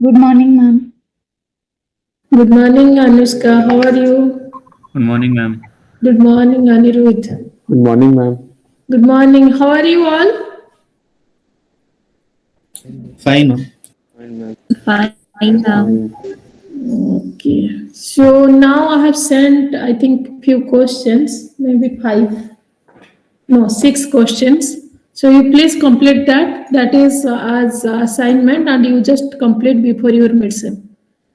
Good morning, ma'am. Good morning, Anushka. How are you? Good morning, ma'am. Good morning, Anirudh. Good morning, ma'am. Good morning. How are you all? Fine, ma'am. Fine, ma'am. Fine. Okay. So now I have sent, I think, few questions, maybe five, no, six questions. So you please complete that. That is as assignment, and you just complete before your midterm.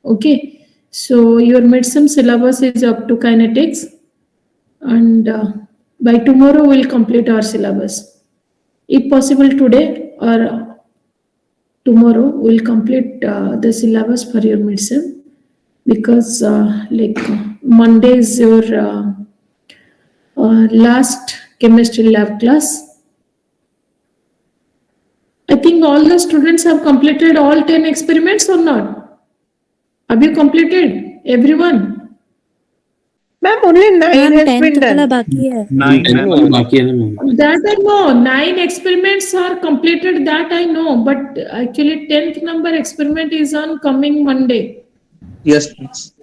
Okay. So your midterm syllabus is up to kinetics, and by tomorrow we'll complete our syllabus. If possible today or tomorrow, we'll complete the syllabus for your midterm because Monday is your last chemistry lab class. I think all the students have completed all 10 experiments or not? Have you completed? Everyone? Ma'am, only 9 ma'am has 10th been वाला done. बाकी है 9, ma'am. बाकी है ना ma'am? That I know. 9 experiments are completed, that I know. But actually 10th number experiment is on coming Monday. Yes, please.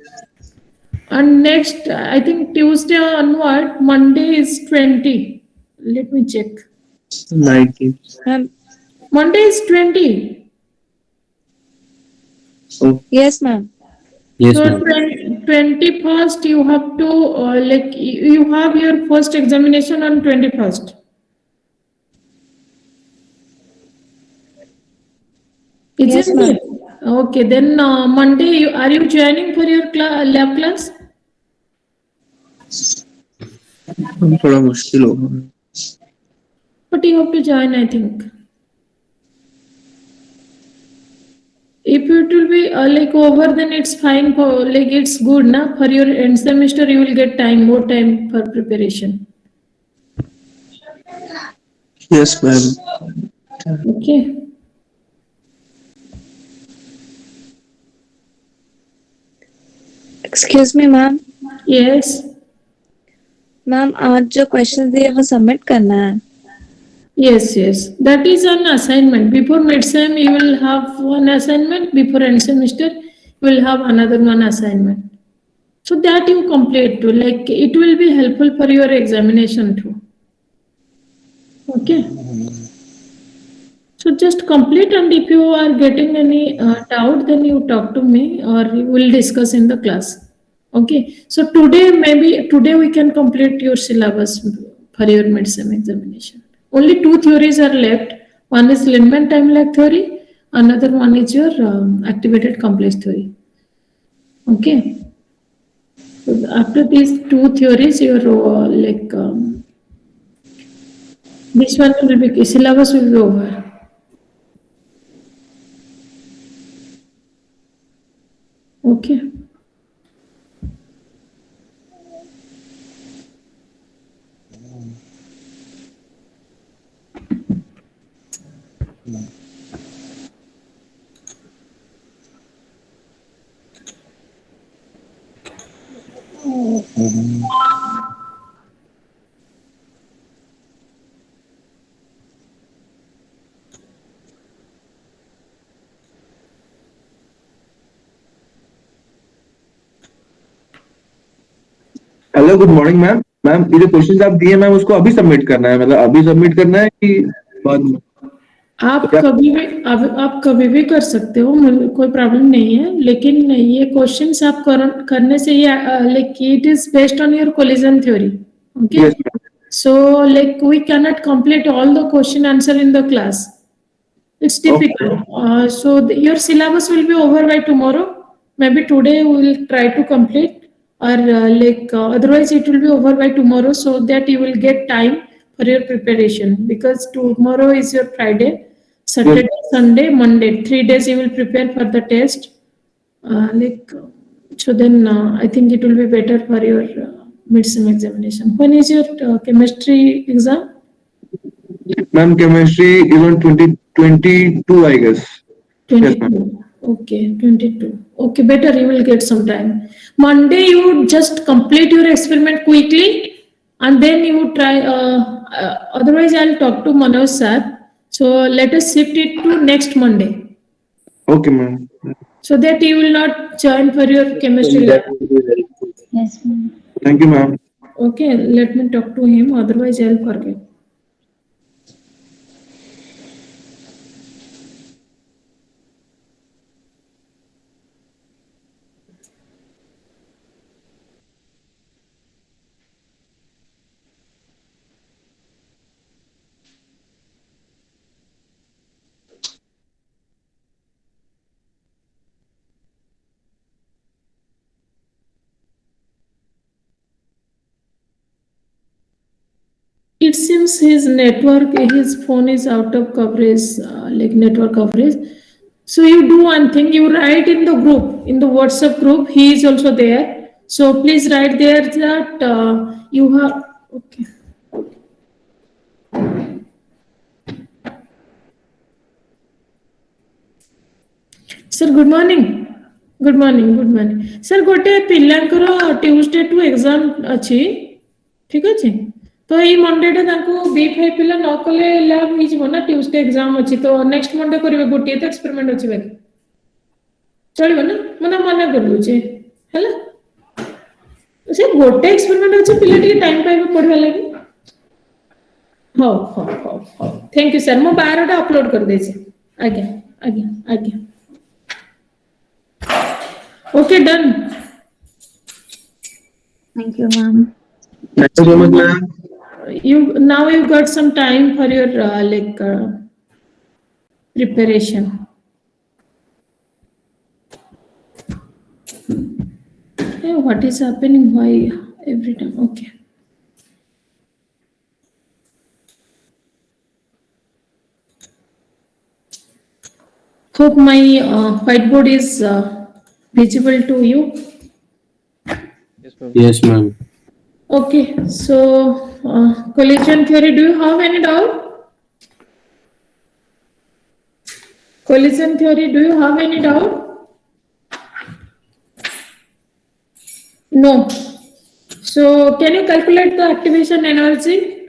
And next, I think Tuesday onward, Monday is 20. Let me check. 19. Ma'am Monday is 20. So, yes ma'am Yes, So ma'am. 21st, you have to, you have your first examination on 21st. Yes, Isn't ma'am. it? Okay, then Monday, are you joining for your lab class? थोड़ा मुश्किल होगा. But you have to join, I think. If it will be over, then it's fine for it's good, na? For your end semester, you will get more time for preparation. Yes, ma'am. Okay. Excuse me ma'am Yes. Ma'am आज जो question दिए वो submit करना है Yes, yes. That is an assignment. Before midsem, you will have one assignment. Before end semester, you will have another one assignment. So that you complete too. Like it will be helpful for your examination too. Okay. So just complete, and if you are getting any doubt, then you talk to me or we will discuss in the class. Okay. So today we can complete your syllabus for your midsem examination. Only two theories are left. One is Lindman time lag theory. Another one is your activated complex theory. Okay. So after these two theories, your this one will be syllabus will be over. Okay. Hello, good morning ma'am. Ma'am, ये जो questions आप दिए ma'am, उसको अभी submit करना है? मतलब अभी सबमिट करना है कि बाद में? आप कभी भी आप कभी भी कर सकते हो, मुझे कोई प्रॉब्लम नहीं है, लेकिन ये क्वेश्चंस आप करने से ये like it is based on your collision theory. Okay. Yes, ma'am. So like we cannot complete all the question answer in the class. It's difficult. So your syllabus will be over by tomorrow. Maybe today we will try to complete, or otherwise it will be over by tomorrow, so that you will get time for your preparation. Because tomorrow is your Friday, Saturday, Sunday, Monday. 3 days you will prepare for the test. So then I think it will be better for your midsem examination. When is your chemistry exam? Ma'am, chemistry is on 2022, I guess. Yes, ma'am. 22. Okay, 22. Okay, better you will get some time. Monday you just complete your experiment quickly, and then you try. Otherwise, I'll talk to Manoj sir. So let us shift it to next Monday. Okay, ma'am. so that you will not join for your chemistry lab. That would be very good. Yes, ma'am. Thank you, ma'am. Okay, let me talk to him, otherwise I'll forget. It seems his network, his phone is out of coverage, like network coverage. So you do one thing, you write in the group, in the WhatsApp group, he is also there. So please write there that you have, okay. Sir, good morning. Good morning, good morning. Sir, गोटे पिलांकर Tuesday to exam अच्छी ठीक अच्छे तो ये Monday टा तांको B5 पिला न कले लैब ही जीवो ना ट्यूसडे एग्जाम अच्छी तो नेक्स्ट मंडे करिवे गोटे तो एक्सपेरिमेंट अच्छी बाकी चलिबो ना मने मने करलुचे हैला से गोटे एक्सपेरिमेंट अच्छी पिला टिके टाइम पाइबे पढवा लागि हो थैंक यू सर मो 12 टा अपलोड कर देछि आज्ञा आज्ञा आज्ञा Okay, done. Thank you, ma'am. Thank you so much, ma'am. You got some time for your preparation. Hey, what is happening? Why every time? Okay. Hope my whiteboard is visible to you. Yes, ma'am. Okay, so collision theory, do you have any doubt? Collision theory, do you have any doubt? No. So can you calculate the activation energy?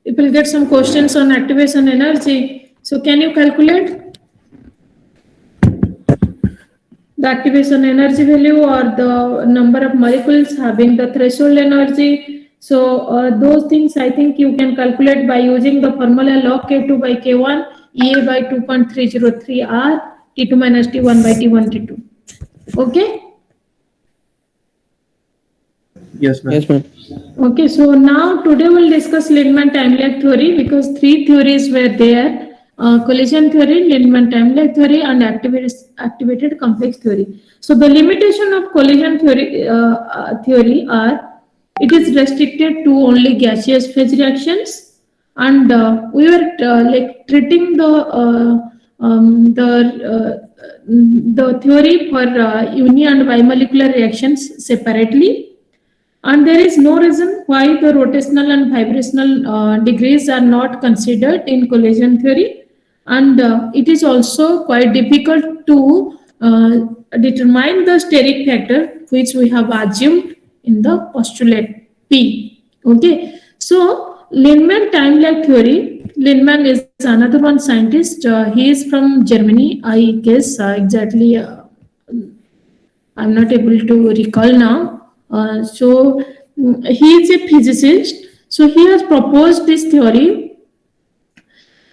You will get some questions on activation energy. So can you calculate the activation energy value or the number of molecules having the threshold energy? So those things I think you can calculate by using the formula log K2 by K1 EA by 2.303 R T2 minus T1 by T1 T2. Okay. Yes, ma'am. Yes, ma'am. Okay, so now today we'll discuss Lindemann time lag theory because three theories were there: collision theory, Lindemann time lag theory, and activated complex theory. So the limitation of collision theory are it is restricted to only gaseous phase reactions, and we were treating the theory for uni and bimolecular reactions separately. And there is no reason why the rotational and vibrational degrees are not considered in collision theory. And it is also quite difficult to determine the steric factor, which we have assumed in the postulate P. Okay. So Lindemann time lag theory. Lindemann is another one scientist. He is from Germany. I guess exactly. I'm not able to recall now. So he is a physicist. So he has proposed this theory.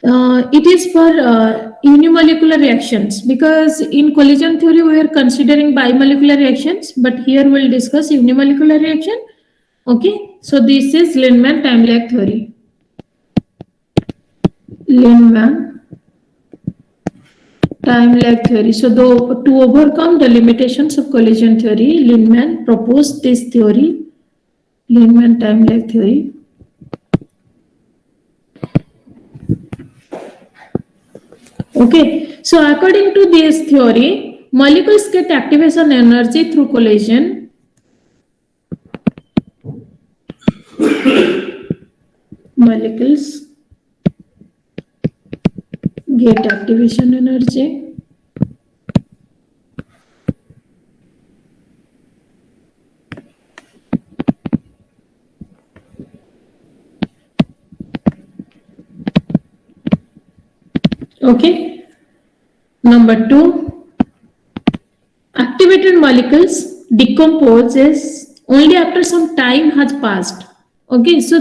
It is for unimolecular reactions because in collision theory we are considering bimolecular reactions, but here we'll discuss unimolecular reaction. Okay, so this is Lindemann time lag theory. Lindemann time lag theory. So to overcome the limitations of collision theory, Lindemann proposed this theory, Lindemann time lag theory. Okay, so according to this theory, molecules get activation energy through collision. Molecules get activation energy okay. Number 2, molecules decomposes only after some time has passed. Okay, so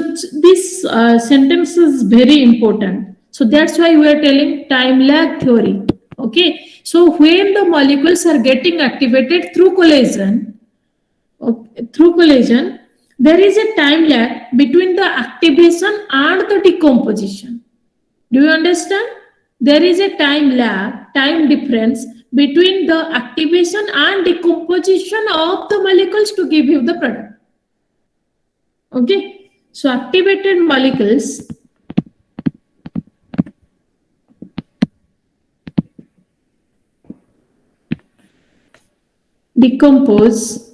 this sentence is very important. So that's why we are telling time lag theory. Okay, so when the molecules are getting activated through collision, there is a time lag between the activation and the decomposition. Do you understand? There is a time lag, time difference between the activation and decomposition of the molecules to give you the product. Okay, so activated molecules decompose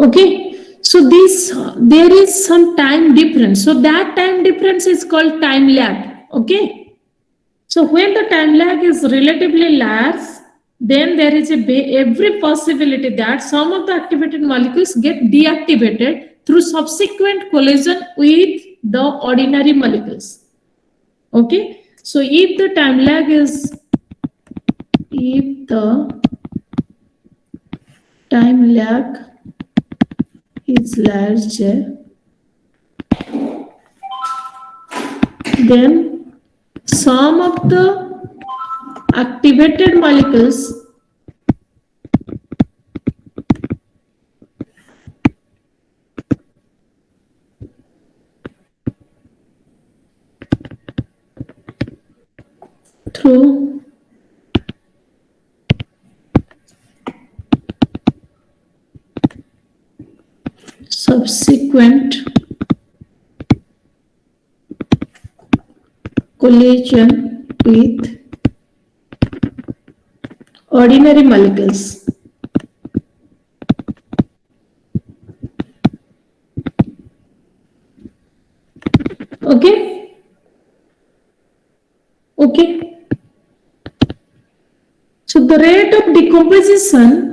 okay, so this there is some time difference. So that time difference is called time lag. Okay, so when the time lag is relatively large, then there is every possibility that some of the activated molecules get deactivated through subsequent collision with the ordinary molecules. Okay, so if the time lag is larger, then some of the activated molecules through subsequent collision with ordinary molecules. Okay? Okay. So the rate of decomposition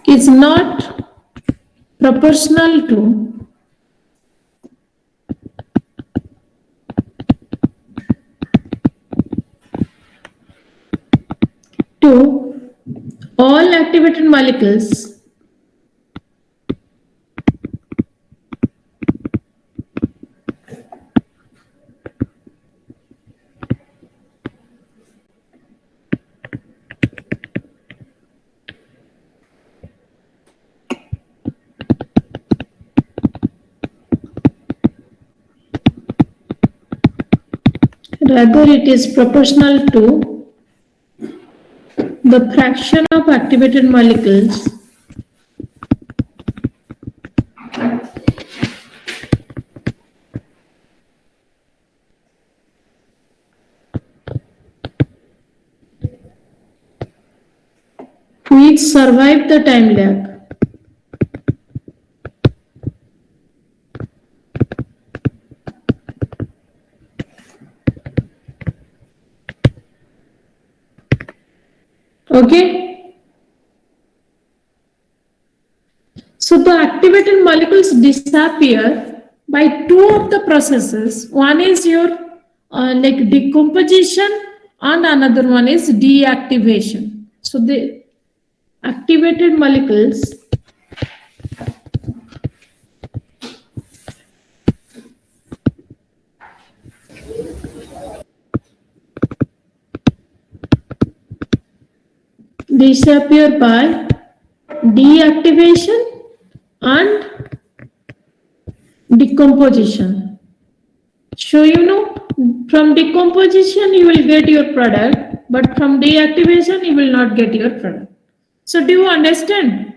is not proportional to all activated molecules rather it is proportional to the fraction of activated molecules which survive the time lag. Okay, so the activated molecules disappear by two of the processes. One is your like decomposition and another one is deactivation. So the activated molecules disappear by deactivation and decomposition. So from decomposition you will get your product, but from deactivation you will not get your product. So do you understand?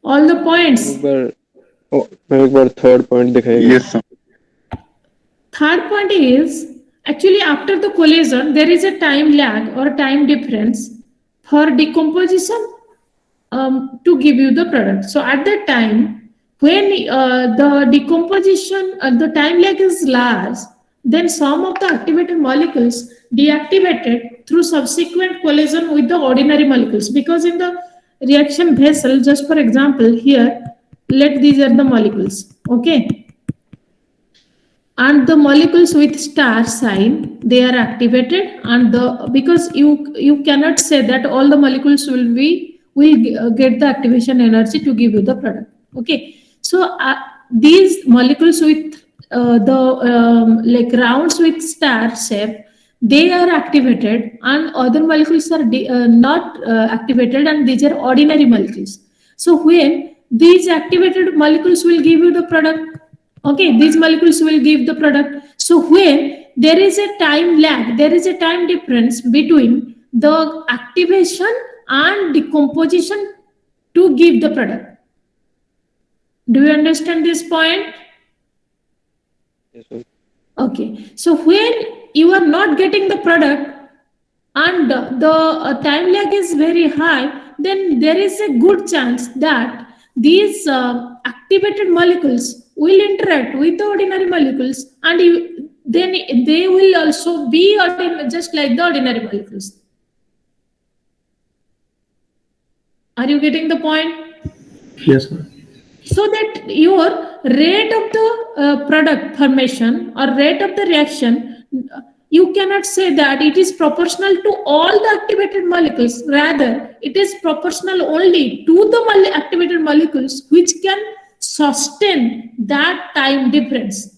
All the points. Ma'am एक बार third point दिखाइएगा. Yes, sir. Third point is actually after the collision, there is a time lag or time difference for decomposition to give you the product. So at that time, when the decomposition, the time lag is large, then some of the activated molecules deactivated through subsequent collision with the ordinary molecules. Because in the reaction vessel, just for example, here, these are the molecules, okay? And the molecules with star sign, they are activated, and because you cannot say that all the molecules will get the activation energy to give you the product, okay? So these molecules with the like rounds with star shape, they are activated, and other molecules are not activated, and these are ordinary molecules. So when these activated molecules will give you the product, okay, these molecules will give the product. So when there is a time lag, there is a time difference between the activation and decomposition to give the product. Do you understand this point? Yes, ma'am. Okay, so when you are not getting the product and the time lag is very high, then there is a good chance that these activated molecules will interact with the ordinary molecules, and then they will also be just like the ordinary molecules. Are you getting the point? Yes, ma'am. So that your rate of the product formation or rate of the reaction, you cannot say that it is proportional to all the activated molecules. Rather, it is proportional only to the activated molecules which can sustain that time difference,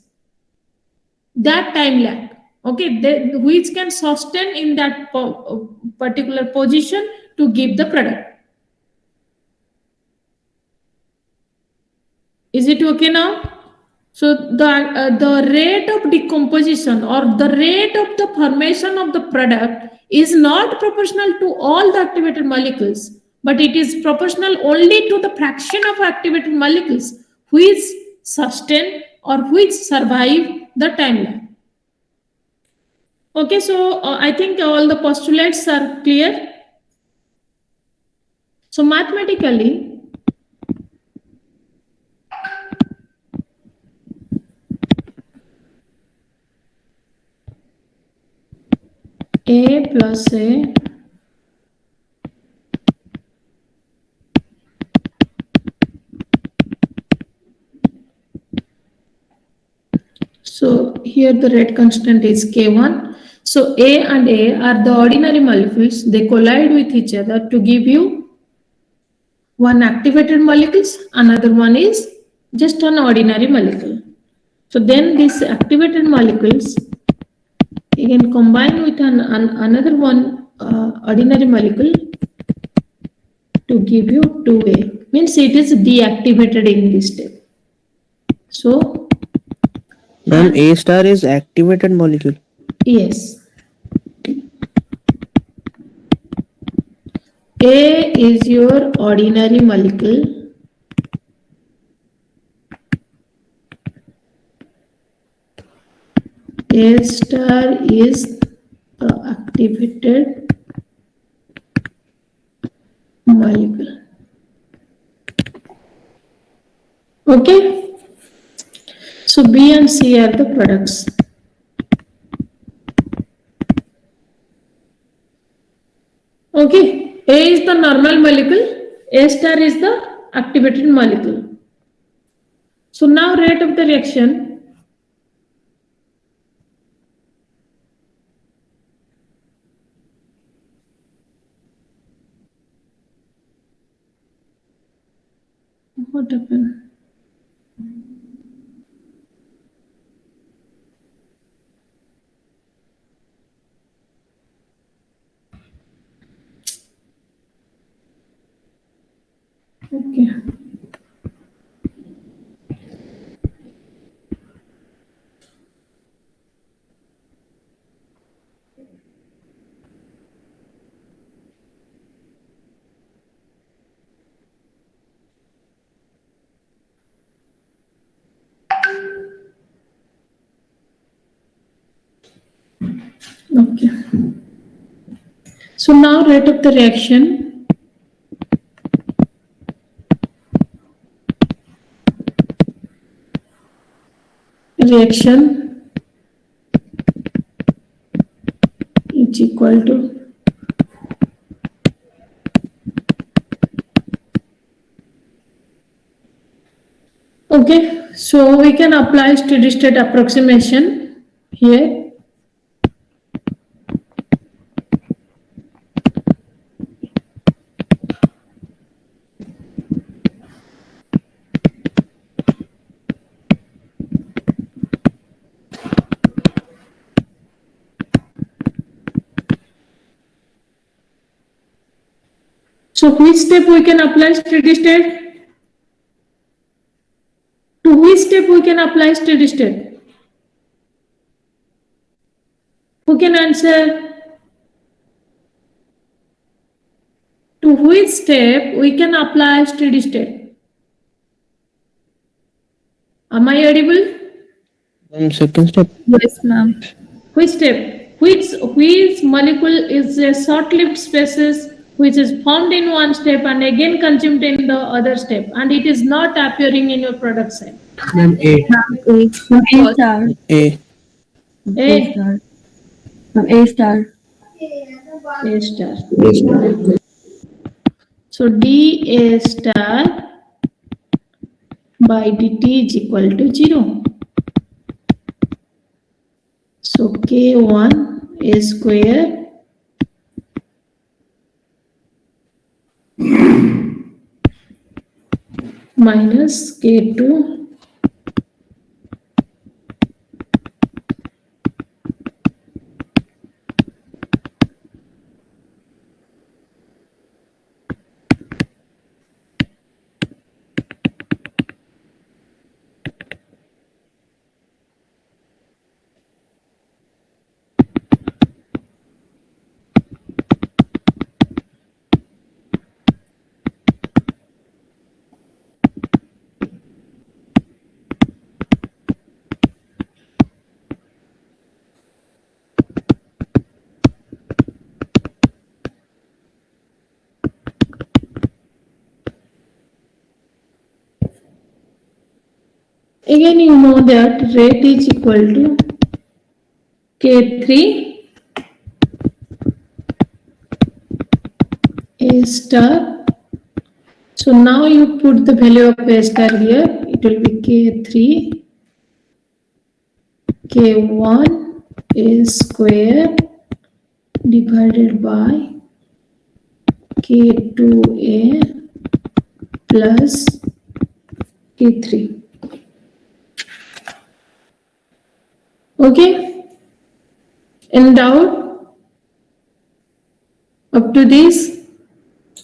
that time lag. Okay, which can sustain in that particular position to give the product. Is it okay now? So the rate of decomposition or the rate of the formation of the product is not proportional to all the activated molecules, but it is proportional only to the fraction of activated molecules which sustain or which survive the time lag. Okay, so I think all the postulates are clear. So mathematically, A plus A so here the rate constant is K1. So A and A are the ordinary molecules. They collide with each other to give you one activated molecules, another one is just an ordinary molecule. So then these activated molecules you can combine with another one ordinary molecule to give you 2A. Means it is deactivated in this step. So Ma'am, A star is activated molecule. yes. A is your ordinary molecule. A star is the activated molecule. Okay. So B and C are the products. Okay. A is the normal molecule. A star is the activated molecule. So now rate of the reaction. What happened? Okay. Okay. So now rate of the reaction. Reaction is equal to okay, so we can apply steady state approximation here. So which step we can apply steady state? To which step we can apply steady state? Who can answer? To which step we can apply steady state? Am I audible? Second step. Yes, ma'am. Which step? Which molecule is a short-lived species which is formed in one step and again consumed in the other step, and it is not appearing in your product side? Ma'am, A. A star. A. A. star. A star. A star. So dA star by dt is equal to 0. So K1 A square minus K2 again you know that rate is equal to K3 A star. So now you put the value of A star here. It will be K3 K1 A square divided by K2A plus K3. Okay? In doubt? Up to this?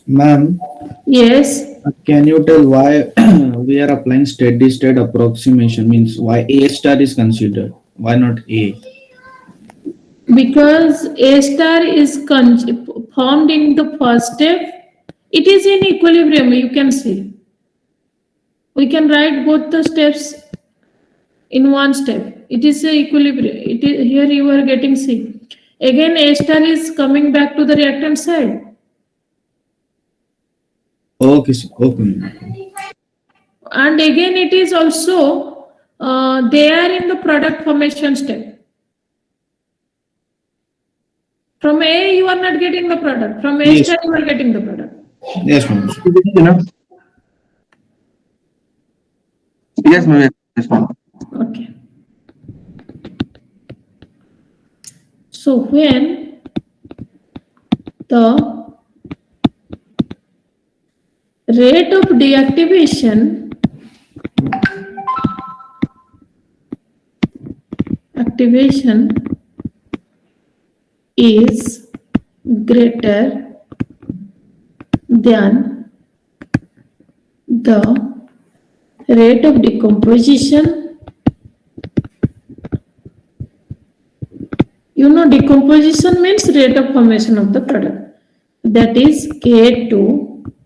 Ma'am, Yes. can you tell why we are applying steady state approximation? Means why A star is considered? Why not A? Because A star is formed in the first step. It is in equilibrium, you can see. We can write both the steps in one step. It is a equilibrium. It is, here you are getting C. Again A star is coming back to the reactant side. Okay, sir. Okay, ma'am. And again it is also they are in the product formation step. From A you are not getting the product. From A Yes. star you are getting the product. Yes, ma'am. Yes, ma'am. Yes, ma'am. Okay. So when the rate of deactivation is greater than the rate of decomposition. You know, decomposition means rate of formation of the product. That is K2A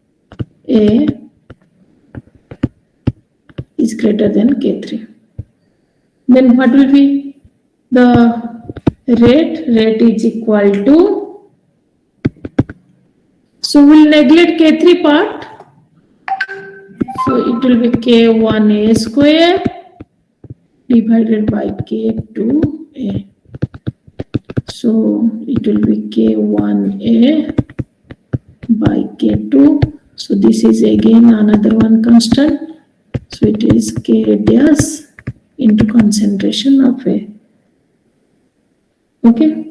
is greater than K3. Then what will be the rate is equal to, so we'll neglect K3 part. So it will be K1A square divided by K2A. So it will be K1A by K2. So this is again another one constant. So it is K dash into concentration of A. Okay.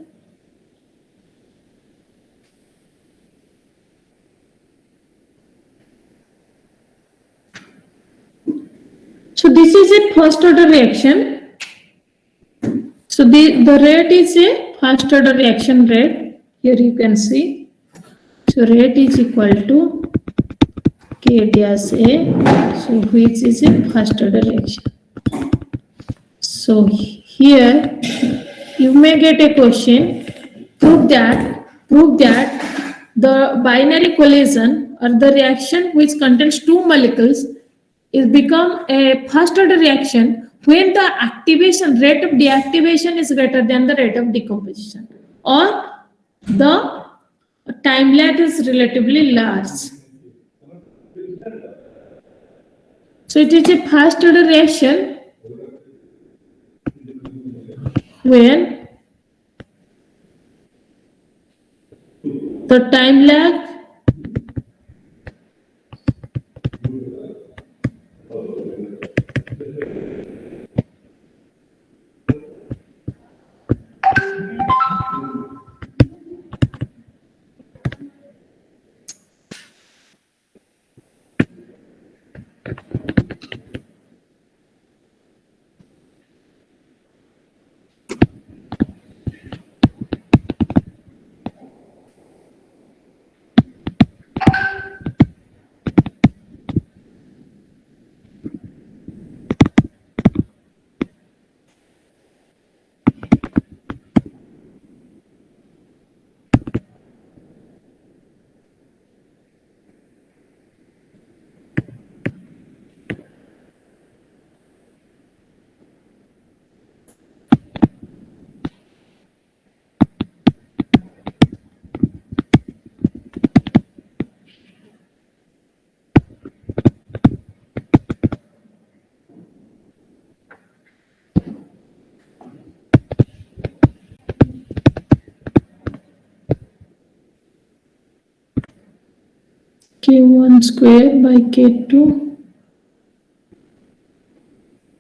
So this is a first order reaction. So the rate is a first order reaction rate. Here you can see. So rate is equal to K dash A. So which is a first order reaction. So here you may get a question. Prove that the binary collision or the reaction which contains two molecules is become a first order reaction when the activation rate of deactivation is greater than the rate of decomposition, or the time lag is relatively large. So it is a first order reaction when the time lag K1 square by K2,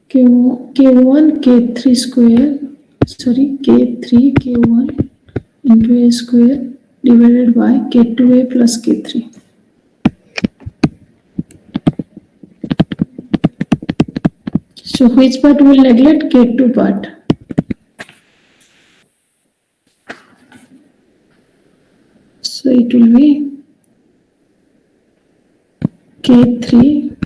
K1, K3 square, sorry, K3, K1 into A square divided by K2A plus K3. So which part will neglect? K2 part. So it will be K3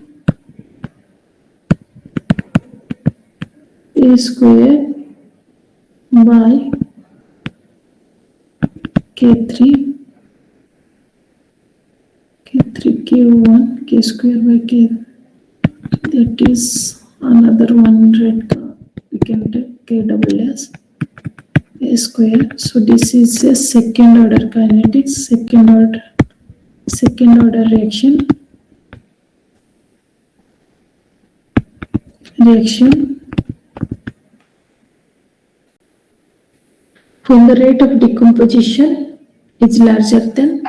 A square by K3 K1 K square by K. That is another one red. We can take K double S A square. So this is a second order kinetics, second order reaction. When the rate of decomposition is larger than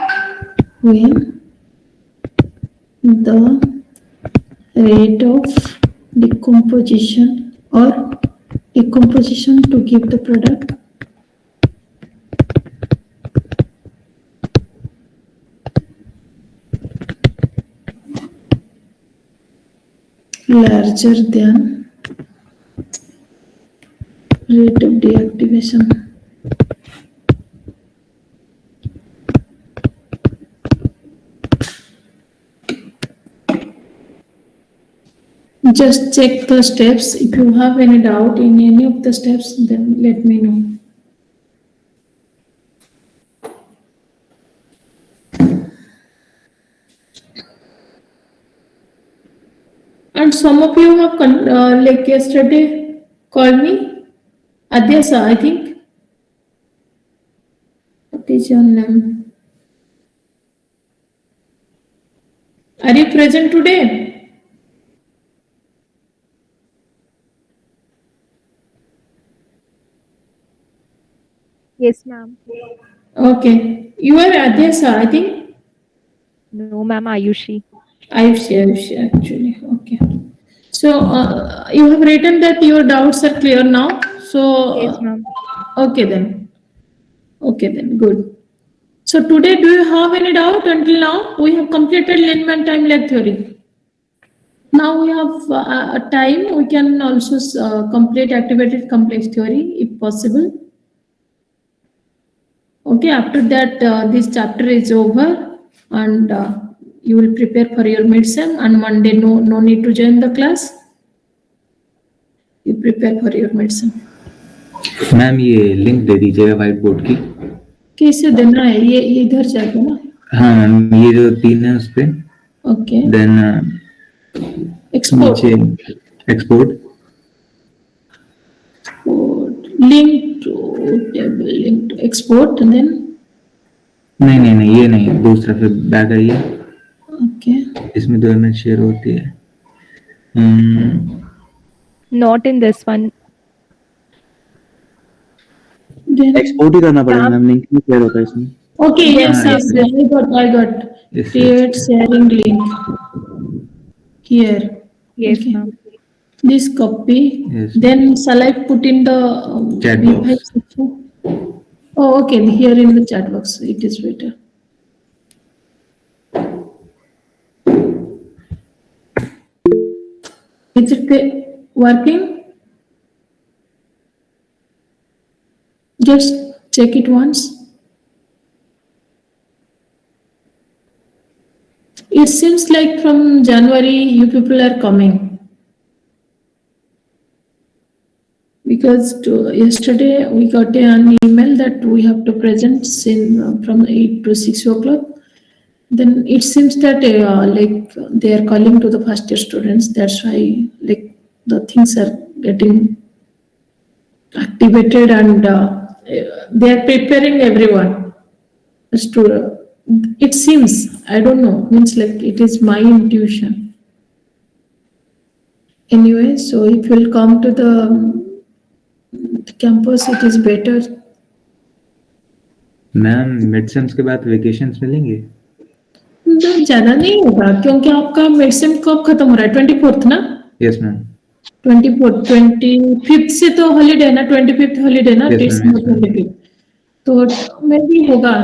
when the rate of decomposition or decomposition to give the product larger than rate of deactivation. Just check the steps. If you have any doubt in any of the steps, then let me know. And some of you have like yesterday called me, Adyasa, I think. is your name? Are you present today? Yes, ma'am. Okay. You are Adhyasa, I think. No, ma'am, Ayushi. Ayushi, actually. Okay. So you have written that your doubts are clear now. So Yes, ma'am. okay then. Okay then. Good. So today, do you have any doubt until now? We have completed Lindemann time lag theory. Now we have a time. We can also complete activated complex theory if possible. Okay. After that, this chapter is over, and you will prepare for your midsem. And Monday, no need to join the class. You prepare for your midsem. Ma'am ये link दे दीजिएगा white board की. कैसे देना है? ये इधर जाएगा ना? हाँ मैम, ये जो 3 है उस पे. Okay. Then Export. Export. Link to table, link to export, and then नहीं ये नहीं, दूसरा फिर बैक आइए. okay. इसमें 2 इमेज शेयर होती है. Not in this one. Then export ही करना पड़ेगा मैम, लिंक नहीं शेयर होता इसमें. okay, yes, हाँ, I got. Yes, Create sharing link here. Yes, Okay. ma'am. This copy. Yes. Then shall I put in the Chat V5 box. section? Oh, okay. Here in the chat box, it is better. Is it working? Just check it once. It seems like from January you people are coming. Because yesterday we got an email that we have to present from 8 to 6 o'clock. Then it seems that like they are calling to the first year students. That's why like the things are getting activated, and they are preparing everyone. It seems, I don't know, means like it is my intuition. Anyway, so if you will come to the campus, it is better. Ma'am mid sems के बाद vacations मिलेंगे. तो ज्यादा नहीं होगा क्योंकि आपका midsem कब खत्म हो रहा है? 24th ना? Yes ma'am. 24th, 25th से तो हॉलीडे ना, 25th हॉलीडे ना, Yes, It's ma'am. not 25th. तो मे भी होगा,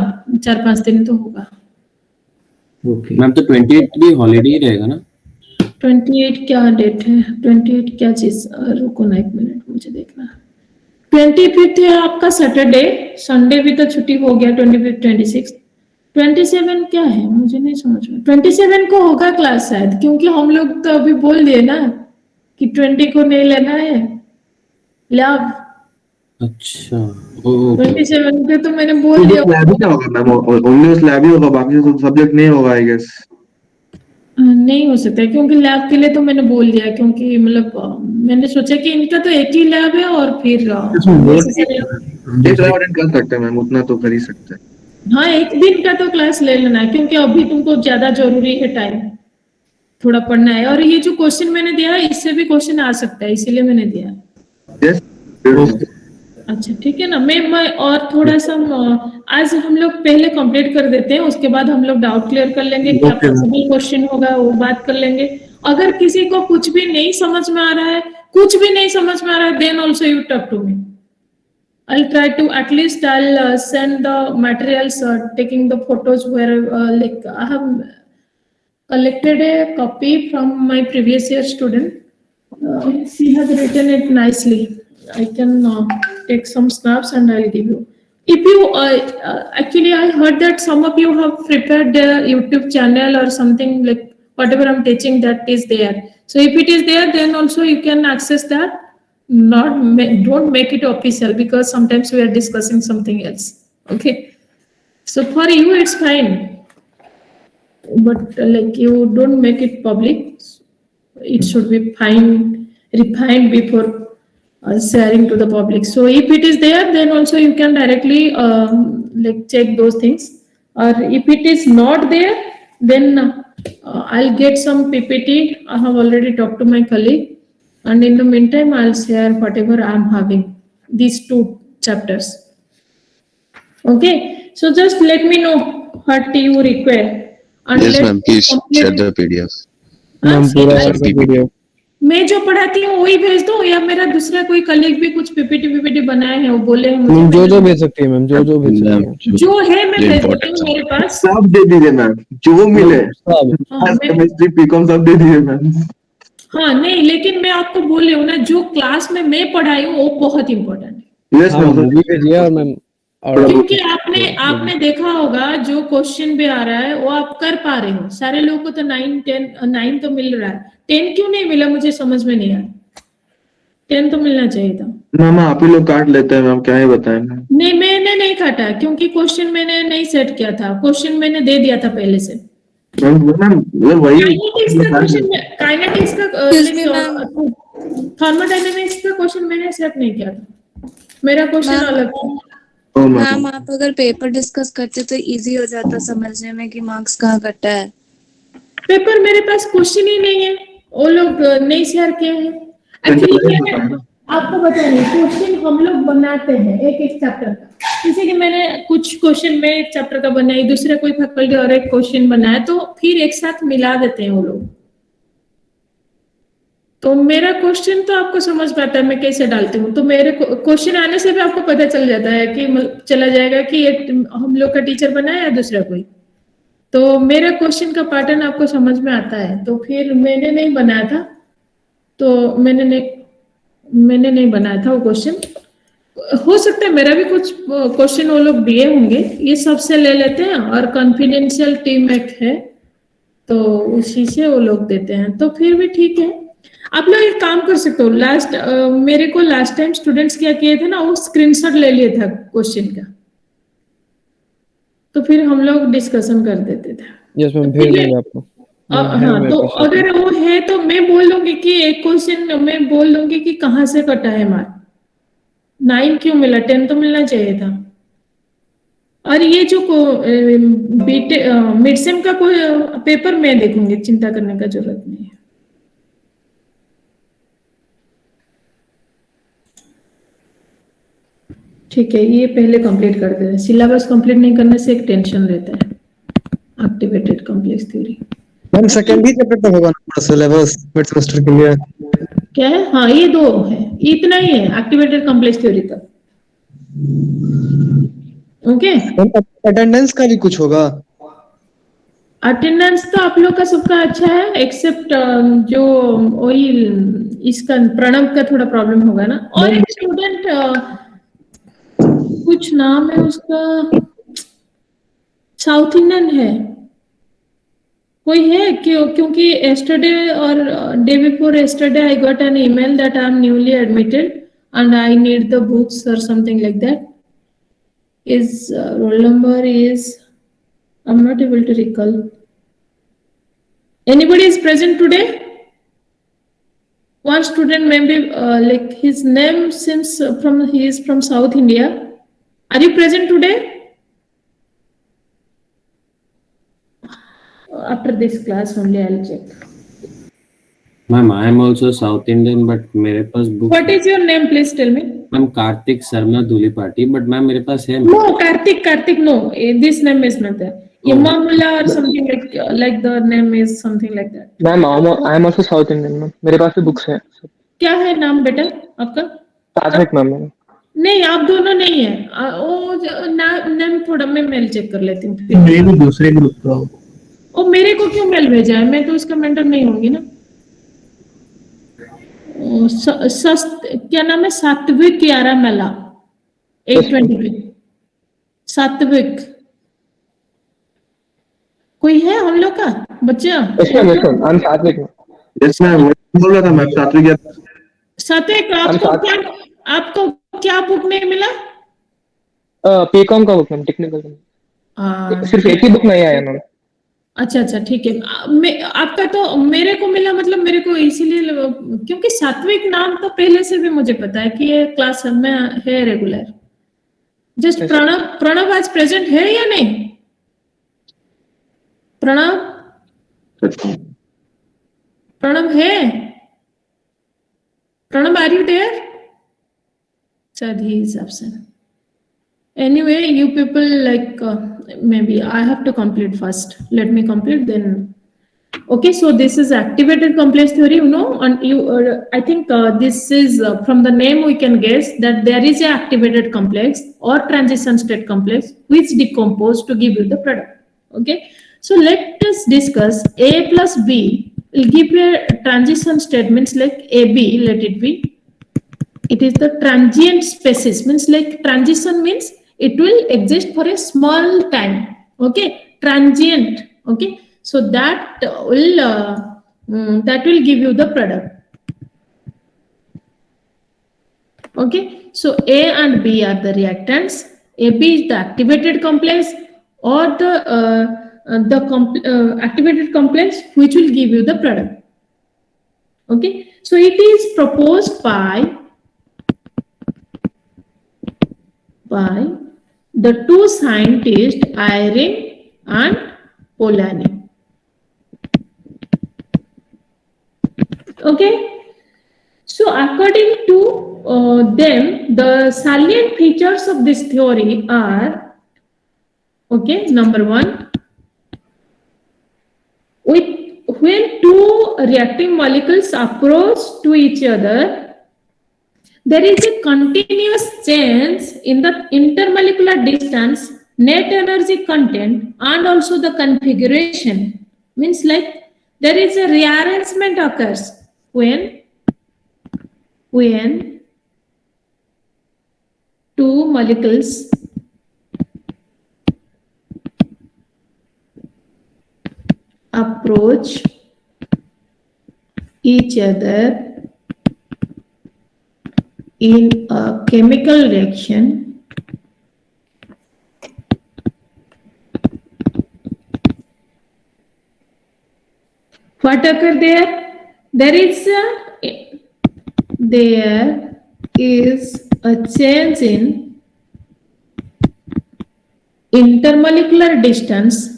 4-5 दिन तो होगा. ओके मैम तो 28 भी हॉलीडे ही रहेगा ना? 28 क्या डेट है? 28 क्या चीज? रुको ना 1 मिनट, मुझे देखना. 25th है आपका सैटरडे, संडे भी तो छुट्टी हो गया. 25th, 26th, 27 क्या है मुझे नहीं समझ में. 27 को होगा क्लास शायद, क्योंकि हम लोग तो अभी बोल दिए ना कि 20 को नहीं लेना है लैब. अच्छा ओके. 27 पे तो मैंने बोल दिया. लैब ही क्या होगा मैम? ओनली उस लैब ही होगा, बाकी सब्जेक्ट नहीं होगा आई गेस. नहीं हो सकता है, क्योंकि लैब के लिए तो मैंने बोल दिया, क्योंकि मतलब मैंने सोचा कि इनका तो एक ही लैब है और फिर एक लैब अटेंड कर सकते हैं मैम, उतना तो कर ही सकते हैं. हाँ, एक दिन का तो क्लास ले लेना है, क्योंकि अभी तुमको ज्यादा जरूरी है, टाइम थोड़ा पढ़ना है. और ये जो क्वेश्चन मैंने दिया है इससे भी क्वेश्चन आ सकता है, इसीलिए मैंने दिया. यस. अच्छा ठीक है ना. मैं और थोड़ा सा आज हम लोग पहले कंप्लीट कर देते हैं, उसके बाद हम लोग डाउट क्लियर कर लेंगे. क्या पॉसिबल क्वेश्चन होगा वो बात कर लेंगे. अगर किसी को कुछ भी नहीं समझ में आ रहा है, then also you talk to me. I'll try to, at least I'll send the materials, taking the photos where like I have collected a copy from my previous year student. She has written it nicely. I can take some snaps and I'll give you. If you actually, I heard that some of you have prepared the YouTube channel or something, like whatever I'm teaching that is there. So if it is there, then also you can access that. Don't make it official, because sometimes we are discussing something else. Okay, so for you it's fine, but like you don't make it public. It should be refined before sharing to the public. So if it is there, then also you can directly like check those things. Or if it is not there, then I'll get some PPT. I have already talked to my colleague, and in the meantime, I'll share whatever I'm having, these 2 chapters. Okay, so just let me know what you require. And Yes, let's ma'am. Please complete- share the PDF. हाँ, पूरा share- कर दो video। मैं जो पढ़ाती हूँ वही भेज दो, या मेरा दूसरा कोई कलीग भी कुछ पीपीटी बनाए हैं, वो बोले हैं मुझे, जो भेज सकती है मैम, जो भेज सकती है। जो है मैं भेज देती हूँ मेरे पास। सब दे दीजिए मैम, जो मिले, सब। हाँ, मैं- केमिस्ट्री बीकॉम सब दे दीजिए मैम। हाँ नहीं, लेकिन मैं आपको बोल रही हूँ ना, जो क्लास में मैं पढ़ाई हूँ वो बहुत इंपॉर्टेंट है। यस हाँ मैम। वो भी भेजिए। और मैम और क्योंकि आपने देखा होगा जो क्वेश्चन भी आ रहा है वो आप कर पा रहे हो। सारे लोगों को तो 9 तो मिल रहा है, 10 क्यों नहीं मिला मुझे समझ में नहीं आया। 10 तो मिलना चाहिए था। मैम आप ही लोग काट लेते हैं मैम, क्या ही बताएं मैम। नहीं, मैंने नहीं काटा, क्योंकि क्वेश्चन मैंने नहीं सेट किया था, क्वेश्चन मैंने दे दिया था पहले से। मैम वही काइनेटिक्स का क्वेश्चन, काइनेटिक्स का Excuse me, ma'am. थर्मोडायनेमिक्स का क्वेश्चन मैंने सेट नहीं किया था, मेरा क्वेश्चन Ma'am. अलग था। ओ मैम मैम आप अगर पेपर डिस्कस करते तो इजी हो जाता समझने में कि मार्क्स कहाँ कटा है। पेपर मेरे पास क्वेश्चन ही नहीं है, वो लोग नहीं शेयर किए हैं। एक्चुअली क्या है, आपको बता रही हूँ, क्वेश्चन हम लोग बनाते हैं एक एक चैप्टर का। जैसे कि मैंने कुछ क्वेश्चन में एक चैप्टर का बनाई, दूसरे कोई फैकल्टी और एक क्वेश्चन बनाया, तो फिर एक साथ मिला देते हैं वो लोग। तो मेरा क्वेश्चन तो आपको समझ पाता है मैं कैसे डालती हूँ, तो मेरे क्वेश्चन आने से भी आपको पता चल जाता है कि चला जाएगा कि ये हम लोग का टीचर बनाया या दूसरा कोई। तो मेरा क्वेश्चन का पैटर्न आपको समझ में आता है। तो फिर मैंने नहीं बनाया था, तो मैंने नहीं बनाया था वो क्वेश्चन। हो सकता है मेरा भी कुछ क्वेश्चन वो लोग दिए होंगे, ये सबसे ले लेते हैं, और कॉन्फिडेंशियल टीम एक है तो उसी से वो लोग देते हैं, तो फिर भी ठीक है। आप लोग एक काम कर सकते हो, मेरे को लास्ट टाइम स्टूडेंट्स क्या किए थे ना, वो स्क्रीनशॉट ले लिए था क्वेश्चन का, तो फिर हम लोग डिस्कशन कर देते थे। यस मैम, भेज देंगे आपको। हाँ, तो अगर वो है तो मैं बोल दूंगी कि एक क्वेश्चन मैं बोल दूंगी कि कहाँ से कटा है मार्क, 9 क्यों मिला, 10 तो मिलना चाहिए था। और ये जो मिड सेम का कोई पेपर मैं देखूंगी, चिंता करने का जरूरत नहीं है। ठीक है, ये पहले कंप्लीट कर दे। सिलेबस कंप्लीट नहीं करने से एक टेंशन रहता है। Activated complex theory ma'am second ही चैप्टर तक होगा ना सिलेबस मिड सेमेस्टर के लिए? क्या है? हाँ, ये 2 है, इतना ही है एक्टिवेटेड कॉम्प्लेक्स थ्योरी तक। ओके, अटेंडेंस का भी कुछ होगा? अटेंडेंस तो आप लोग का सबका अच्छा है, एक्सेप्ट जो वही इसका प्रणव का थोड़ा प्रॉब्लम होगा ना। और एक स्टूडेंट कुछ नाम है उसका, साउथ इंडियन है कोई है क्योंकि yesterday or day before yesterday I got an email that I am newly admitted and I need the books or something like that. His roll number is, I'm not able to recall. Anybody is present today? One student maybe like his name seems he is from South India. Are you present today? After this class only I'll check. Ma'am, I am also South Indian, but मेरे पास book. What is your name? Please tell me. Ma'am, Karthik Sharma Dhulipati, but ma'am मेरे पास है. No, Karthik, no. This name is not there. Imamullah or something like the name is something like that. Ma'am I am also south Indian ma'am, मेरे पास भी books हैं। क्या है नाम बेटा आपका? सात्विक मैम। नहीं, आप दोनों नहीं है। वो नाम थोड़ा मैं मेल चेक कर लेती हूँ। मेरे भी दूसरे ग्रुप का हो। ओ, मेरे को क्यों मेल भेजा है? मैं तो उसका मेंटर नहीं होंगी ना। क्या नाम है? सात्विक यारा मेला 820 सात्विक कोई है हम लोग का बच्चा? यस मैम, आई एम सात्विक। यस मैम, बोल रहा था मैं सात्विक। सात्विक, आपको क्या बुक नहीं मिला? पीकॉम का बुक मैम, टेक्निकल। सिर्फ एक ही बुक नहीं आया मैम। अच्छा अच्छा ठीक है। आपका तो मेरे को मिला, मतलब मेरे को इसीलिए क्योंकि सात्विक नाम तो पहले से भी मुझे पता है कि ये क्लास में है regular. Just Yes. Pranav, Pranav आज प्रेजेंट है या नहीं? प्रणव, प्रणव है? Pranav, are you there? Said he is absent. Anyway, you people like maybe I have to complete first. Let me complete then. Okay, so this is activated complex theory, you know, and you I think this is from the name we can guess that there is a activated complex or transition state complex which decompose to give you the product. Okay, so let us discuss A plus B will give you a transition statements like AB, let it be. It is the transient species, means like transition means it will exist for a small time. Okay, transient. Okay, so that will give you the product. Okay, so A and B are the reactants. AB is the activated complex or the activated complex which will give you the product. Okay, so it is proposed by the two scientists Eyring and Polanyi. Okay, so according to them, the salient features of this theory are, okay, number one, when two reacting molecules approach to each other, there is a continuous change in the intermolecular distance, net energy content, and also the configuration. Means like there is a rearrangement occurs when two molecules approach each other in a chemical reaction. What occurs there? There is a change in intermolecular distance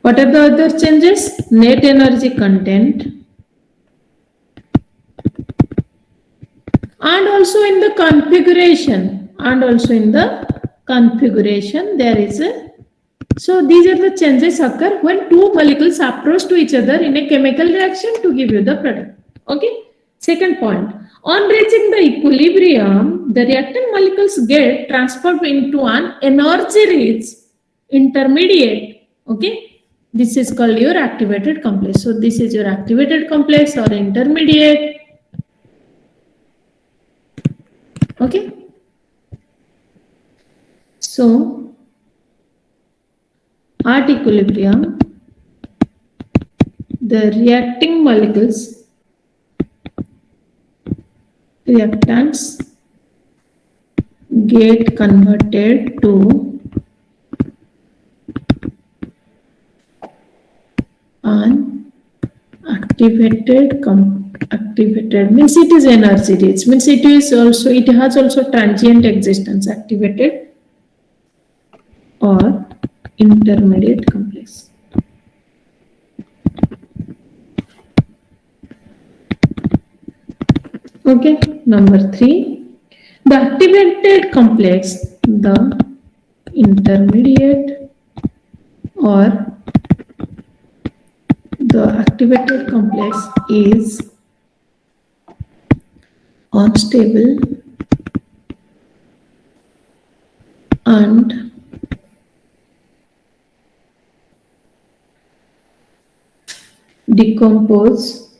What are the other changes? Net energy content, and also in the configuration, there is a, so these are the changes occur when two molecules approach to each other in a chemical reaction to give you the product. Okay, second point, on reaching the equilibrium, the reactant molecules get transferred into an energy rich intermediate. Okay, this is called your activated complex. So this is your activated complex or intermediate. Okay, so at equilibrium, the reacting molecules, reactants, get converted to an activated means it is energy rich, means it has also transient existence, activated or intermediate complex. Okay, number 3, the activated complex, the intermediate or the activated complex is unstable and decompose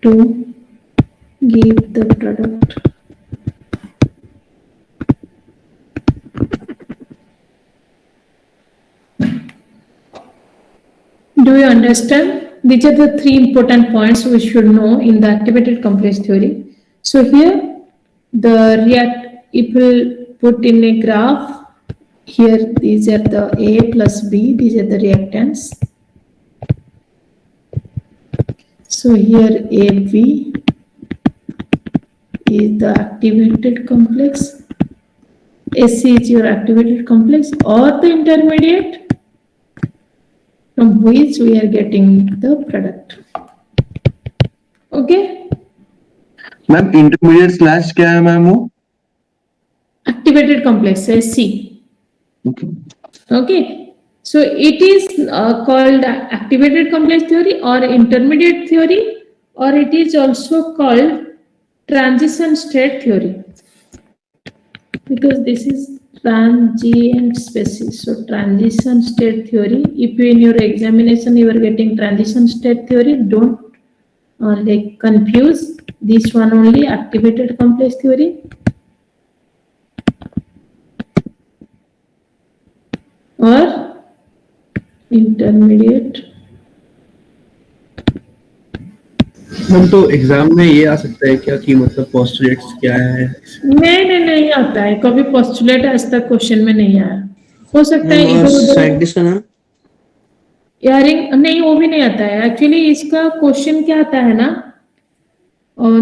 to give the product. Do you understand? these are the three important points we should know in the activated complex theory. So here, if we'll put in a graph, here these are the A plus B, these are the reactants. So here AB is the activated complex, AC is your activated complex or the intermediate from which we are getting the product. Okay? Ma'am intermediate slash क्या है ma'am वो? Activated complex, AC. Okay. Okay. So it is called activated complex theory or intermediate theory, or it is also called transition state theory, because this is transient species. So transition state theory, if in your examination you are getting transition state theory, don't like confuse this one only, activated complex theory or intermediate. हम तो exam में ये आ सकता है क्या कि मतलब postulates क्या है? नहीं आता है, कभी पोस्टुलेट आज तक क्वेश्चन में नहीं आया। हो सकता है इधर उधर साइंटिस्ट का नाम यारिंग, नहीं वो भी नहीं आता है। एक्चुअली इसका क्वेश्चन क्या आता है ना,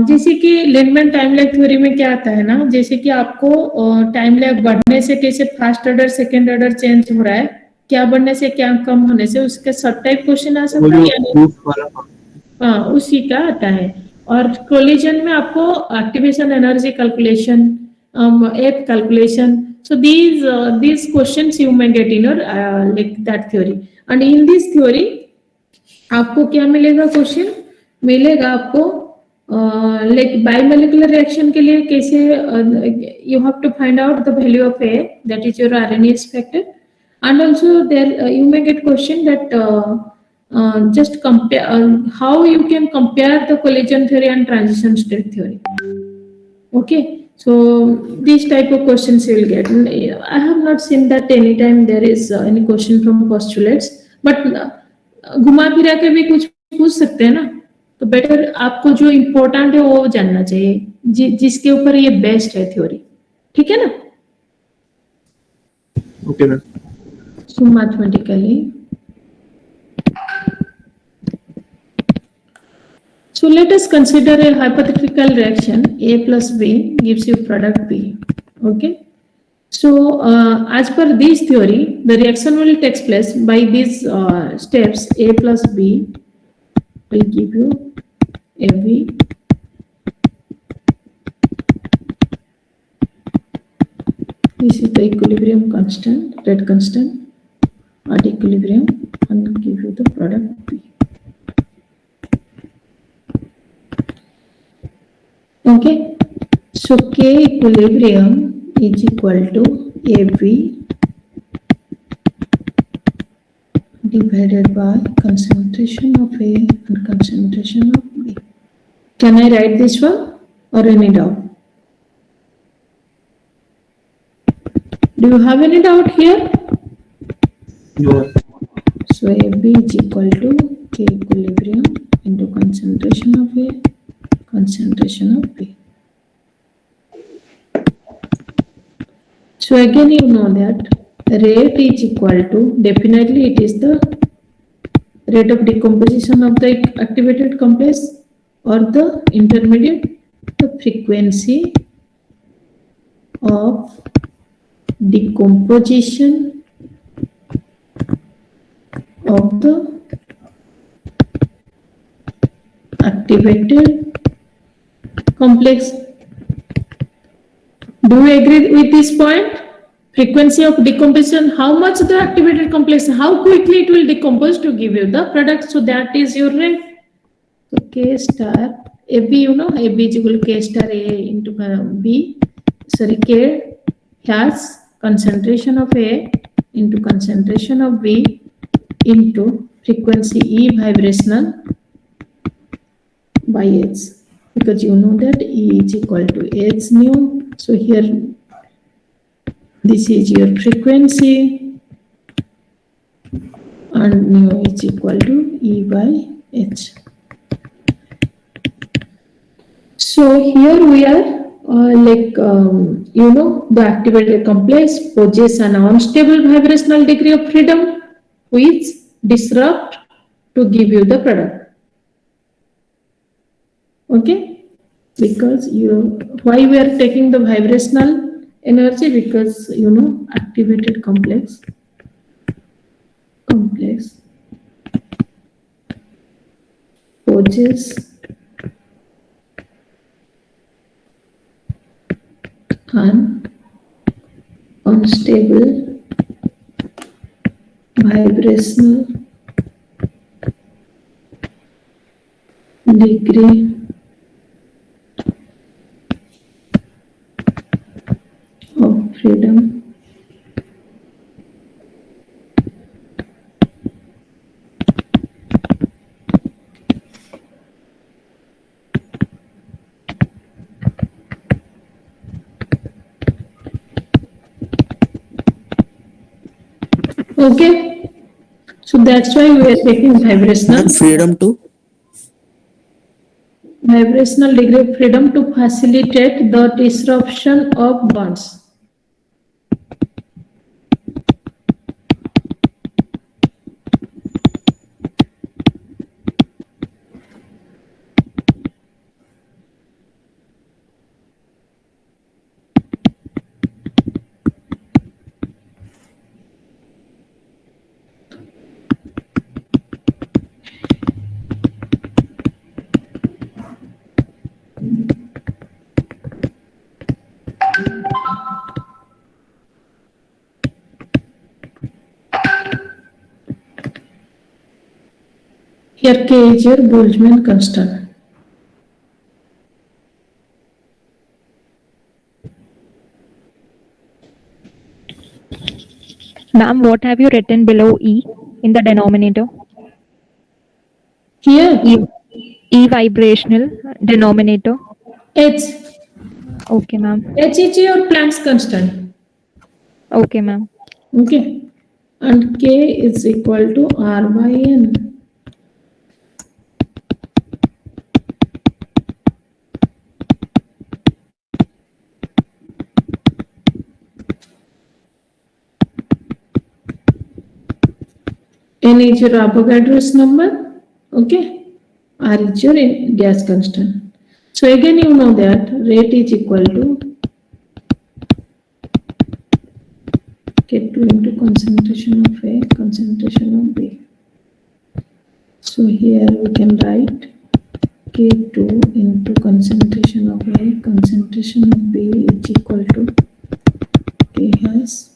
जैसे कि लेनमैन टाइम लैग थ्योरी में क्या आता है ना, जैसे कि आपको टाइम लैग बढ़ने से कैसे first order second order change हो रहा है, क्या बढ़ने से क्या कम होने से, उसके सब टाइप क्वेश्चन आ सकता है या नहीं? हाँ, उसी का आता है। और कोलिजन में आपको activation energy calculation, F calculation, so these questions you may get in your like that theory. And in this theory आपको क्या मिलेगा, क्वेश्चन मिलेगा आपको like बायोमोलिकुलर रिएक्शन के लिए कैसे you have to find out the value of A, that is your RNase factor, and also there you may get question that just compare how you can compare the collision theory and transition state theory. Okay, so these type of questions you will get. I have not seen that any time there is any question from postulates, but घुमा फिरा के भी कुछ पूछ सकते हैं ना, तो बेटर आपको जो इम्पोर्टेंट है वो जानना चाहिए, जिसके ऊपर ये बेस्ट है थ्योरी। ठीक है ना? Okay ma'am. So mathematically, so let us consider a hypothetical reaction. A plus B gives you product B. Okay. So as per this theory, the reaction will take place by these steps. A plus B will give you AB. This is the equilibrium constant, red constant, at equilibrium, and give you the product B. Okay, so K equilibrium is equal to AB divided by concentration of A and concentration of B. Can I write this one or any doubt? Do you have any doubt here? No. So AB is equal to K equilibrium into concentration of A, concentration of B. So again you know that rate is equal to, definitely it is the rate of decomposition of the activated complex or the intermediate, the frequency of decomposition of the activated complex. Do you agree with this point? Frequency of decomposition, how much the activated complex, how quickly it will decompose to give you the product. So that is your rate. So K star AB, you know, AB is equal to K star A into B. Sorry, K has concentration of A into concentration of B into frequency E vibrational by H, because you know that E is equal to H nu. So here this is your frequency and nu is equal to E by H. So here we are the activated complex possesses an unstable vibrational degree of freedom which disrupt to give you the product. Okay, because why we are taking the vibrational energy, because activated complex possesses an unstable vibrational degree of freedom Okay, so that's why we are taking vibrational Freedom to degree of freedom to facilitate the disruption of bonds. Here K is your Boltzmann constant. Ma'am, what have you written below E in the denominator? Here E vibrational denominator. H. Okay, ma'am. H is your Planck's constant. Okay, ma'am. Okay, and K is equal to R by N. N is your Avogadro's number, okay? R is your gas constant. So again you know that rate is equal to K2 into concentration of A, concentration of B. So here we can write K2 into concentration of A, concentration of B is equal to K has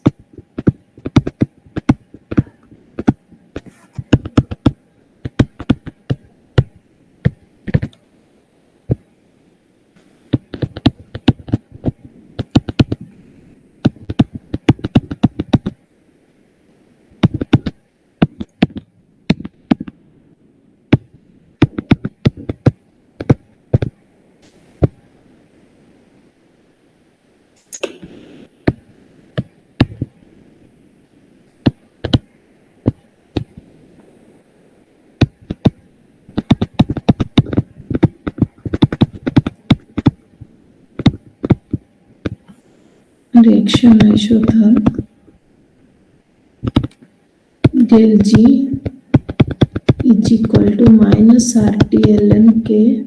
reaction isotherm del G is equal to minus RT ln K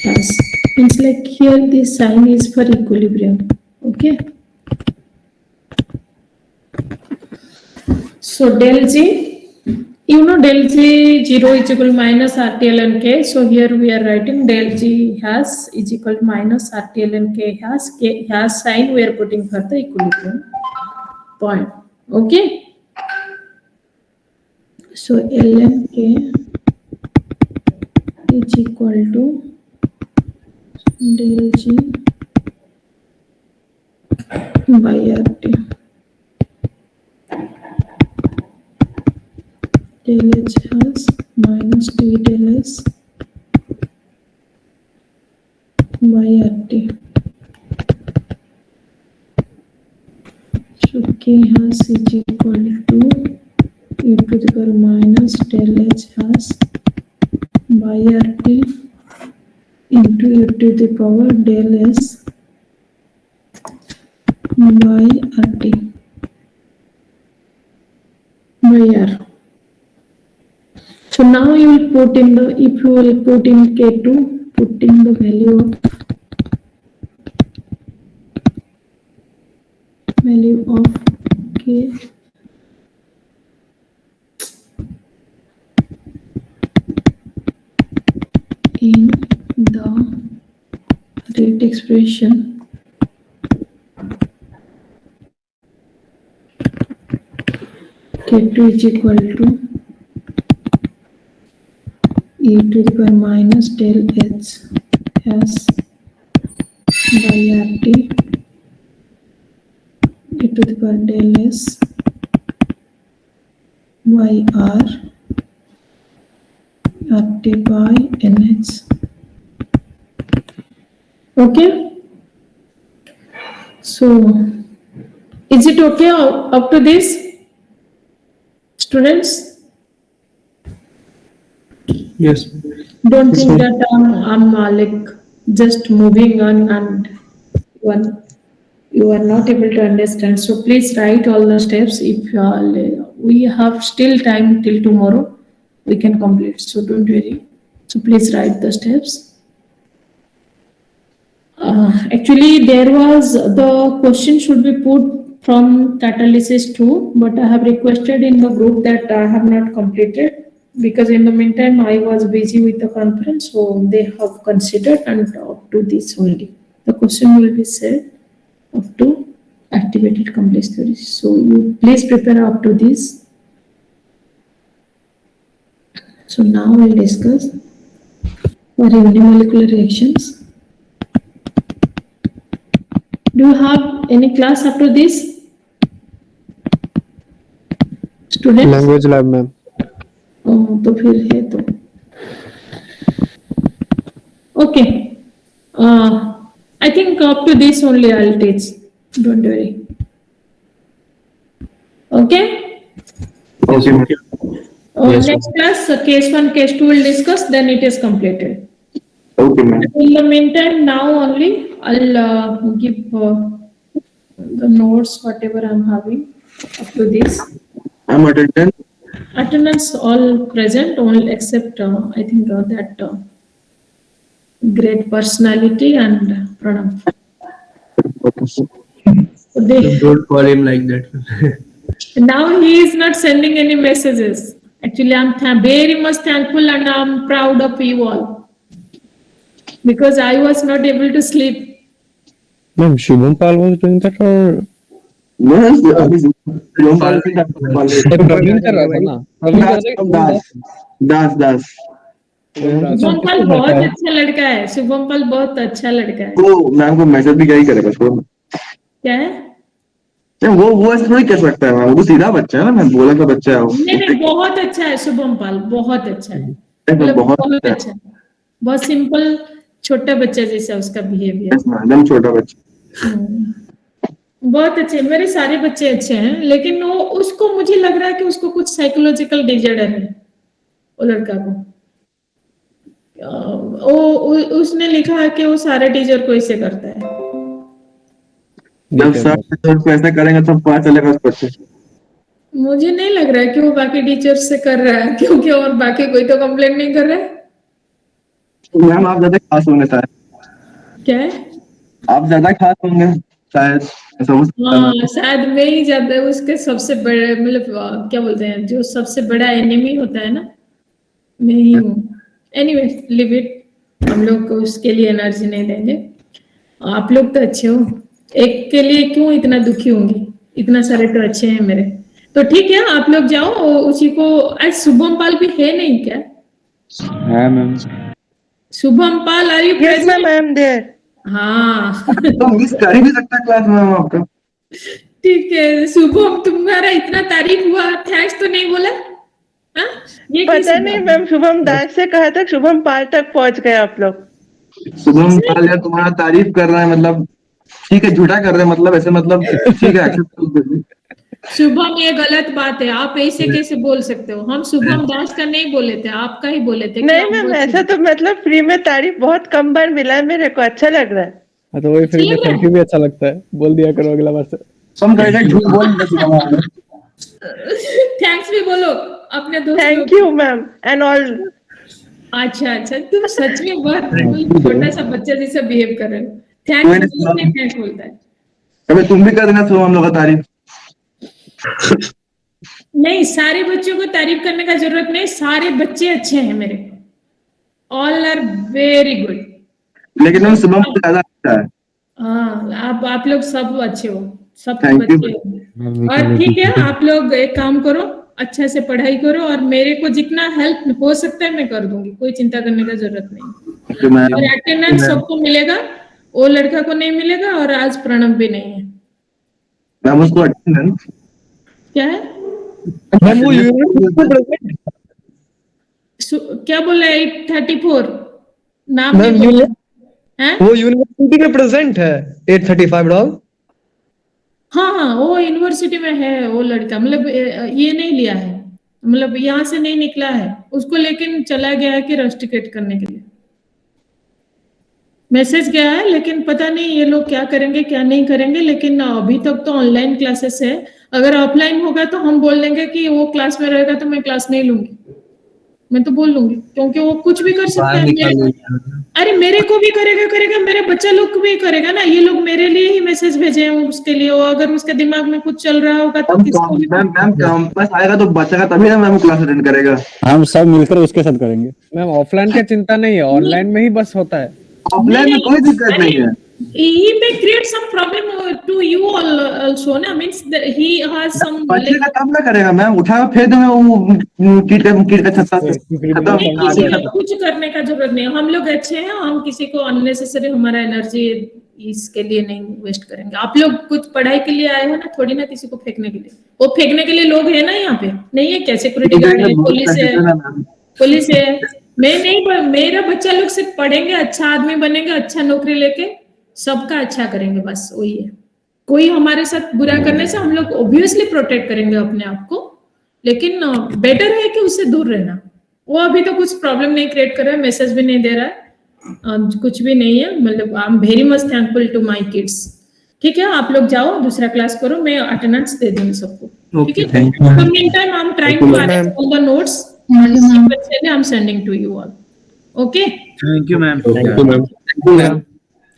has, means like here this sign is for equilibrium. Okay, so del G, del G 0 is equal to minus RT ln K. So here we are writing del G has is equal to minus RT ln K has sign we are putting for the equilibrium point. Okay, so ln K is equal to del G by RT. Del H has minus T del S by RT. So K has is equal to e to the power minus del H has by RT into e to the power del S by RT by R. So now you will put in the, if you will put in K2, put in the value of K in the rate expression K2 is equal to e to the power minus del H S by RT e to the power del S by R RT by NH. Okay, so is it okay up to this, students? Yes. Don't think that I'm like just moving on and you are not able to understand. So please write all the steps. If we have still time till tomorrow, we can complete. So don't worry. So please write the steps. Actually, there was the question should be put from catalysis 2, but I have requested in the group that I have not completed because in the meantime I was busy with the conference, so they have considered and up to this only. The question will be said up to activated complex theories. So you please prepare up to this. So now we'll discuss for unimolecular reactions. Do you have any class after this? Students? Language lab, ma'am. तो फिर है तो okay. I think up to this only I'll teach. Don't worry. Okay. Okay. Yes, Next class, case 1, case 2 will discuss. Then it is completed. Okay, ma'am. In the meantime, now only I'll give the notes whatever I'm having up to this. I'm attendant. Attendance all present, all except I think that great personality and Pranam. They, Don't call him like that. now he is not sending any messages. Actually, I'm very much thankful and I'm proud of you all because I was not able to sleep. Ma'am, Shubham Pal was doing that or? Yes. Praveen कर रहा था ना, प्रवीण कर रहा था। दास शुभम पाल बहुत अच्छा लड़का है। शुभम पाल बहुत अच्छा लड़का है। वो मैम को मैसेज भी क्या ही करेगा छोड़ो। क्या है? वो ऐसे थोड़ी कर सकता है मैम, वो सीधा बच्चा है ना, मैं बोला का बच्चा है वो। नहीं बहुत अच्छा है शुभम पाल, बहुत अच्छा है, मतलब बहुत अच्छा है, बहुत सिंपल छोटा बच्चा जैसा उसका बिहेवियर, एकदम छोटा बच्चा। बहुत अच्छे। मेरे सारे बच्चे अच्छे हैं, लेकिन वो उसको मुझे लग रहा है कि उसको कुछ साइकोलॉजिकल डिसऑर्डर है वो लड़का को। उसने लिखा है कि वो सारे टीचर को ऐसे करता है। जब सर ऐसा करेंगे तो पता चलेगा उसको। मुझे नहीं लग रहा है कि वो बाकी टीचर से कर रहा है, क्योंकि और बाकी कोई तो कंप्लेंट नहीं कर रहा है। मैम आप ज्यादा खास होंगे शायद। क्या है? आप ज्यादा खास होंगे शायद। हाँ शायद मैं ही ज्यादा उसके सबसे बड़े, मतलब क्या बोलते हैं, जो सबसे बड़ा एनिमी होता है ना, मैं ही हूँ। एनीवे लिव इट, हम लोग को उसके लिए एनर्जी नहीं देंगे। आप लोग तो अच्छे हो, एक के लिए क्यों इतना दुखी होंगी, इतना सारे तो अच्छे हैं मेरे। तो ठीक है आप लोग जाओ, उसी को। आज शुभम पाल भी है नहीं क्या? है ma'am. Shubham Pal are you Yes, ma'am, I am there. हाँ तो मिस कर ही नहीं सकता क्लास में आपका। ठीक है शुभम, तुम्हारा इतना तारीफ हुआ, थैंक्स तो नहीं बोला? हाँ ये पता नहीं मैम, शुभम दास से कहा था, शुभम पाल तक पहुंच गए आप लोग। शुभम पाल यार तुम्हारा तारीफ कर रहा है, मतलब ठीक है, झूठा कर रहे हैं, मतलब ऐसे, मतलब ठीक है एक्सेप्ट कर दीजिए। शुभम, ये गलत बात है, आप ऐसे कैसे बोल सकते हो? हम शुभम दास का नहीं बोले थे, आपका ही बोले थे। नहीं मैम, ऐसा तो मतलब फ्री में तारीफ बहुत कम बार मिला है मेरे को, अच्छा लग रहा है। हाँ तो वही फ्री में थैंक यू भी अच्छा लगता है, बोल दिया करो अगला बार से। सम करेगा झूठ बोल थैंक्स भी बोलो अपने दोस्त। Thank you ma'am and all. अच्छा अच्छा, तुम सच में बहुत छोटा सा बच्चा जैसा बिहेव कर रहे हो। थैंक्स बोलता है। अबे तुम भी कर देना सुबह हम लोग का तारीफ। नहीं, सारे बच्चों को तारीफ करने का जरूरत नहीं, सारे बच्चे अच्छे हैं मेरे, ऑल आर वेरी गुड। लेकिन हम सुबह में ज्यादा अच्छा है। हाँ, आप लोग सब अच्छे हो, सब Thank you. बच्चे हो। और ठीक है, आप लोग एक काम करो, अच्छा से पढ़ाई करो, और मेरे को जितना हेल्प हो सकता है मैं कर दूंगी, कोई चिंता करने का जरूरत नहीं। और अटेंडेंस सबको मिलेगा, वो लड़का को नहीं मिलेगा, और आज प्रणव भी नहीं है। मैम उसको अटेंडेंस क्या है? मैम वो यूनिवर्सिटी क्या बोला? 834 नाम मैम नहीं बोला है? वो यूनिवर्सिटी में प्रेजेंट है 835 डॉल। हाँ, वो यूनिवर्सिटी में है वो लड़का, मतलब ये नहीं लिया है, मतलब यहाँ से नहीं निकला है उसको, लेकिन चला गया है कि रस्टिकेट करने के लिए मैसेज गया है, लेकिन पता नहीं ये लोग क्या करेंगे क्या नहीं करेंगे। लेकिन अभी तक तो ऑनलाइन क्लासेस है, अगर ऑफलाइन होगा तो हम बोल देंगे कि वो क्लास में रहेगा तो मैं क्लास नहीं लूंगी, मैं तो बोल लूंगी, क्योंकि वो कुछ भी कर सकता है। अरे मेरे को भी करेगा, मेरे बच्चा लोग को भी करेगा ना, ये लोग मेरे लिए ही मैसेज भेजे हैं उसके लिए, वो अगर उसके दिमाग में कुछ चल रहा होगा तो किसको भी। मैम कैंपस आएगा तो बच्चा तभी ना मैम क्लास अटेंड करेगा। हम सब मिलकर उसके साथ करेंगे मैम। ऑफलाइन की चिंता नहीं है, ऑनलाइन में ही बस होता है। ऑफलाइन में कोई दिक्कत नहीं है। He may create some problem to you all also, ना, means that he has some बच्चे का तब ना करेगा मैम, उठा फेंक दूंगा वो कीट का छत्ता से। किसी को कुछ करने का जरूरत नहीं, हम लोग अच्छे हैं, हम किसी को अननेसेसरी हमारा एनर्जी इसके लिए नहीं वेस्ट करेंगे। आप लोग कुछ पढ़ाई के लिए आए हो ना, थोड़ी ना किसी को फेंकने के लिए, वो फेंकने के लिए लोग है ना यहाँ पे, नहीं है क्या? सिक्योरिटी गार्ड है, पुलिस है। मैं नहीं, मेरा बच्चा लोग सिर्फ पढ़ेंगे, अच्छा आदमी बनेंगे, अच्छा नौकरी लेके सबका अच्छा करेंगे, बस वही है। कोई हमारे साथ बुरा करने से हम लोग ऑब्वियसली प्रोटेक्ट करेंगे अपने आप को, लेकिन बेटर है कि उससे दूर रहना। वो अभी तो कुछ प्रॉब्लम नहीं क्रिएट कर रहा है, मैसेज भी नहीं दे रहा है, कुछ भी नहीं है, मतलब I am very much thankful to my kids. ठीक है, आप लोग जाओ, दूसरा क्लास करो, मैं अटेंडेंस दे दूंगी सबको। ठीक है, तो mean time I am trying to arrange all the notes and I'm sending to you all. Okay? Thank you, ma'am. Thank you, ma'am.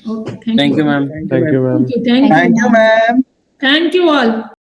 Okay, thank you. Thank you, ma'am. Thank you, ma'am. Thank you, ma'am. Thank you all.